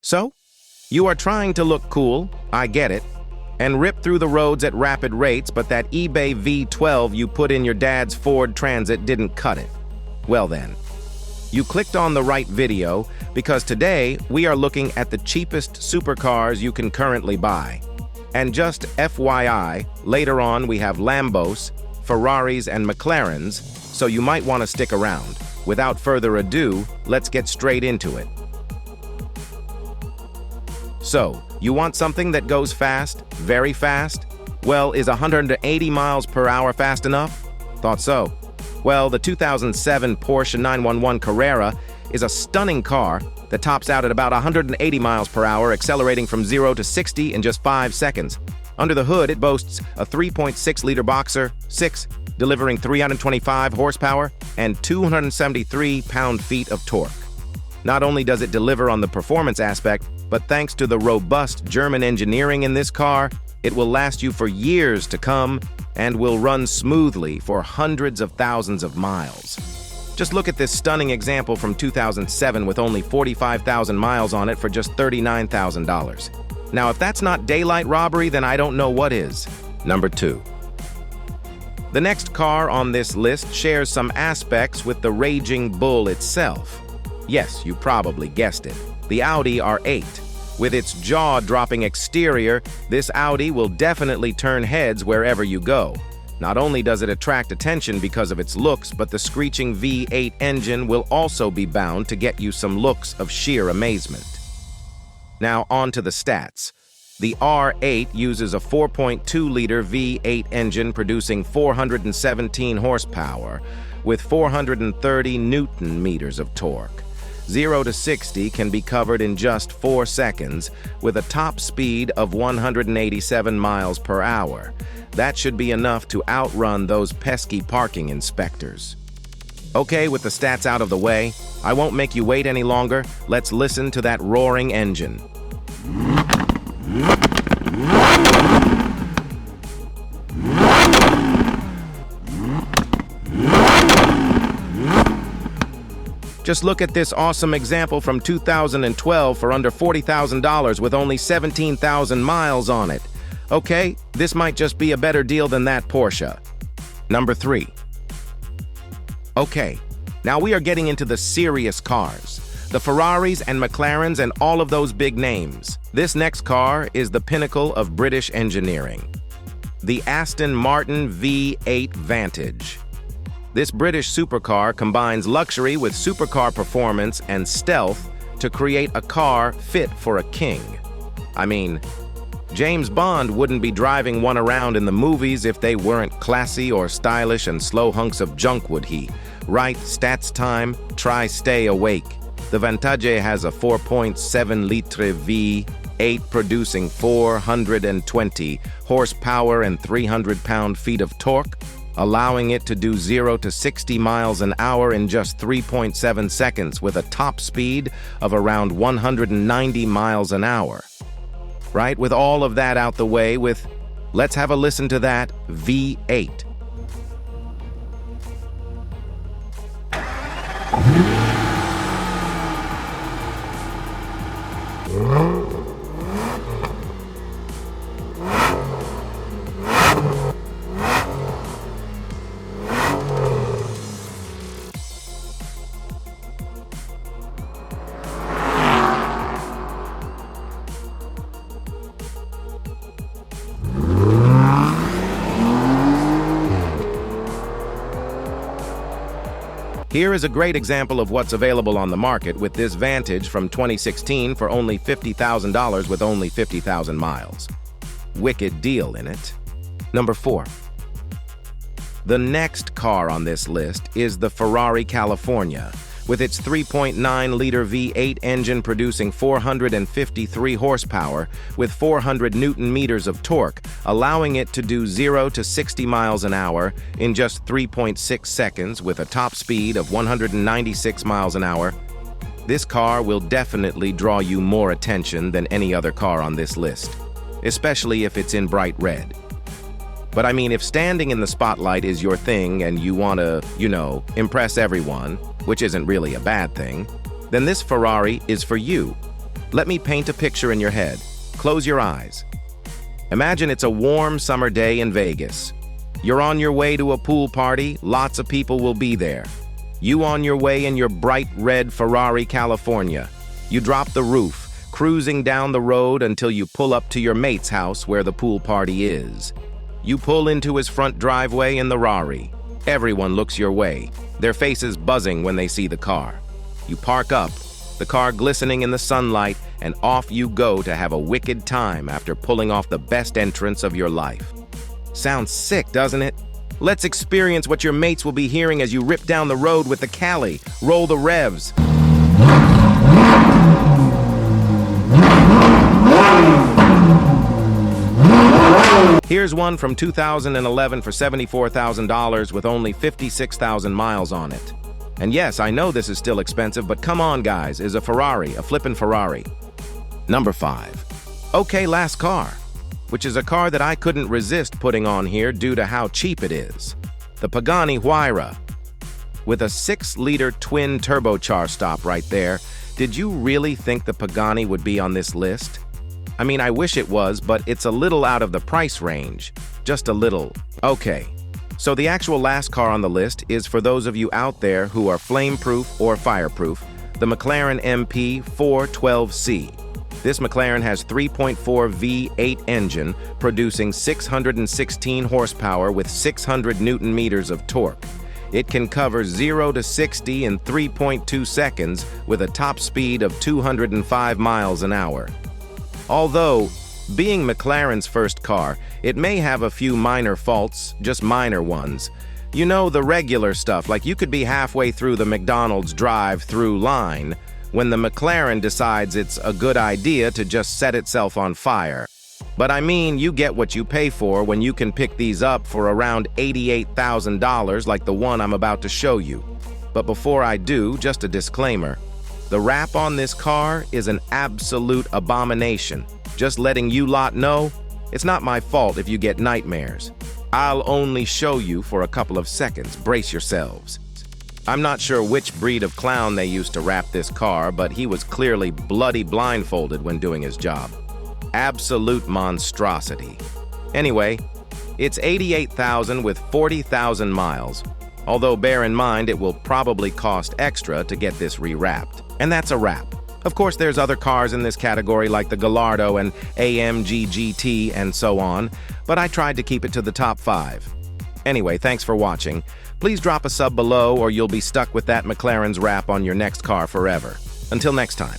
So, you are trying to look cool, I get it, and rip through the roads at rapid rates, but that eBay V12 you put in your dad's Ford Transit didn't cut it. Well then, you clicked on the right video because today we are looking at the cheapest supercars you can currently buy. And just FYI, later on we have Lambos, Ferraris, and McLarens, so you might want to stick around. Without further ado, let's get straight into it. So, you want something that goes fast, very fast? Well, is 180 miles per hour fast enough? Thought so. Well, the 2007 Porsche 911 Carrera is a stunning car that tops out at about 180 miles per hour, accelerating from 0 to 60 in just 5 seconds. Under the hood, it boasts a 3.6-liter Boxer 6, delivering 325 horsepower and 273 pound-feet of torque. Not only does it deliver on the performance aspect, but thanks to the robust German engineering in this car, it will last you for years to come and will run smoothly for hundreds of thousands of miles. Just look at this stunning example from 2007 with only 45,000 miles on it for just $39,000. Now, if that's not daylight robbery, then I don't know what is. Number 2. The next car on this list shares some aspects with the Raging Bull itself. Yes, you probably guessed it. The Audi R8. With its jaw-dropping exterior, this Audi will definitely turn heads wherever you go. Not only does it attract attention because of its looks, but the screeching V8 engine will also be bound to get you some looks of sheer amazement. Now on to the stats. The R8 uses a 4.2-liter V8 engine producing 417 horsepower with 430 Newton-meters of torque. 0 to 60 can be covered in just 4 seconds with a top speed of 187 miles per hour. That should be enough to outrun those pesky parking inspectors. Okay, with the stats out of the way, I won't make you wait any longer. Let's listen to that roaring engine. Just look at this awesome example from 2012 for under $40,000 with only 17,000 miles on it. Okay, this might just be a better deal than that Porsche. Number 3. Okay, now we are getting into the serious cars. The Ferraris and McLarens and all of those big names. This next car is the pinnacle of British engineering. The Aston Martin V8 Vantage. This British supercar combines luxury with supercar performance and stealth to create a car fit for a king. I mean, James Bond wouldn't be driving one around in the movies if they weren't classy or stylish and slow hunks of junk, would he? Right, stats time, try stay awake. The Vantage has a 4.7-liter V8 producing 420 horsepower and 300 pound-feet of torque, allowing it to do 0 to 60 miles an hour in just 3.7 seconds with a top speed of around 190 miles an hour. Right, with all of that out the way, let's have a listen to that V8. Here is a great example of what's available on the market with this Vantage from 2016 for only $50,000 with only 50,000 miles. Wicked deal, innit? Number 4. The next car on this list is the Ferrari California, with its 3.9-liter V8 engine producing 453 horsepower with 400 Newton-meters of torque, allowing it to do 0 to 60 miles an hour in just 3.6 seconds with a top speed of 196 miles an hour. This car will definitely draw you more attention than any other car on this list, especially if it's in bright red. But I mean, if standing in the spotlight is your thing and you want to, impress everyone, which isn't really a bad thing, then this Ferrari is for you. Let me paint a picture in your head. Close your eyes. Imagine it's a warm summer day in Vegas. You're on your way to a pool party, lots of people will be there. You on your way in your bright red Ferrari, California. You drop the roof, cruising down the road until you pull up to your mate's house where the pool party is. You pull into his front driveway in the Rari. Everyone looks your way, their faces buzzing when they see the car. You park up, the car glistening in the sunlight, and off you go to have a wicked time after pulling off the best entrance of your life. Sounds sick, doesn't it? Let's experience what your mates will be hearing as you rip down the road with the Cali. Roll the revs. Here's one from 2011 for $74,000 with only 56,000 miles on it. And yes, I know this is still expensive, but come on, guys, is a Ferrari, a flippin' Ferrari. Number 5. Okay, last car, which is a car that I couldn't resist putting on here due to how cheap it is. The Pagani Huayra. With a 6-liter twin turbocharged stop right there, did you really think the Pagani would be on this list? I mean, I wish it was, but it's a little out of the price range. Just a little. Okay. So the actual last car on the list is for those of you out there who are flame-proof or fireproof, the McLaren MP 412C. This McLaren has 3.4 V8 engine, producing 616 horsepower with 600 Newton meters of torque. It can cover 0 to 60 in 3.2 seconds with a top speed of 205 miles an hour. Although, being McLaren's first car, it may have a few minor faults, just minor ones. You know, the regular stuff, like you could be halfway through the McDonald's drive-through line when the McLaren decides it's a good idea to just set itself on fire. But I mean, you get what you pay for when you can pick these up for around $88,000 like the one I'm about to show you. But before I do, just a disclaimer. The wrap on this car is an absolute abomination. Just letting you lot know, it's not my fault if you get nightmares. I'll only show you for a couple of seconds. Brace yourselves. I'm not sure which breed of clown they used to wrap this car, but he was clearly bloody blindfolded when doing his job. Absolute monstrosity. Anyway, it's $88,000 with 40,000 miles. Although bear in mind it will probably cost extra to get this rewrapped. And that's a wrap. Of course, there's other cars in this category like the Gallardo and AMG GT and so on, but I tried to keep it to the top 5. Anyway, thanks for watching. Please drop a sub below or you'll be stuck with that McLaren's wrap on your next car forever. Until next time.